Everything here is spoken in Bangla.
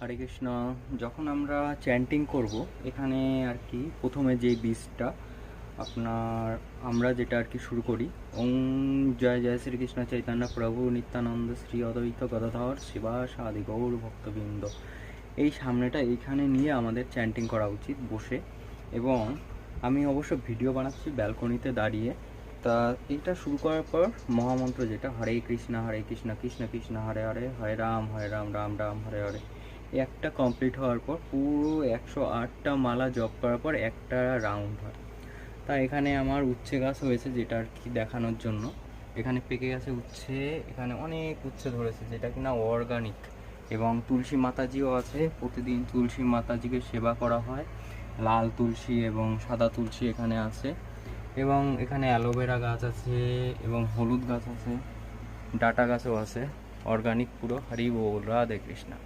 হরে কৃষ্ণ। যখন আমরা চ্যান্টিং করব এখানে আর কি প্রথমে যে বীজটা আপনার আমরা যেটা আর কি শুরু করি, ওং জয় জয় শ্রীকৃষ্ণ চৈতন্য প্রভু নিত্যানন্দ শ্রী অদ্বৈত গদাধর শিবাস আদি গৌর ভক্তবৃন্দ, এই সামনেটা এইখানে নিয়ে আমাদের চ্যান্টিং করা উচিত বসে। এবং আমি অবশ্য ভিডিও বানাচ্ছি ব্যালকনিতে দাঁড়িয়ে। তা এটা শুরু করার পর মহামন্ত্র যেটা হরে কৃষ্ণ কৃষ্ণ কৃষ্ণ হরে হরে, হরে রাম রাম রাম হরে হরে, এই একটা কমপ্লিট হওয়ার পর পুরো 108টা মালা জপ করার পর একটা রাউন্ড হয়। তা এখানে আমার উচ্ছে গাছ হয়েছে যেটা আর কি দেখানোর জন্য। এখানে পেকে গেছে উচ্ছে, এখানে অনেক উচ্ছে ধরেছে যেটা কিনা অর্গানিক। এবং তুলসী মাতাজিও আছে, প্রতিদিন তুলসী মাতাজিকে সেবা করা হয়। লাল তুলসী এবং সাদা তুলসী এখানে আছে। এবং এখানে অ্যালোভেরা গাছ আছে এবং হলুদ গাছ আছে, ডাটা গাছও আছে, অর্গানিক পুরো। হরি বল, রাধে কৃষ্ণা।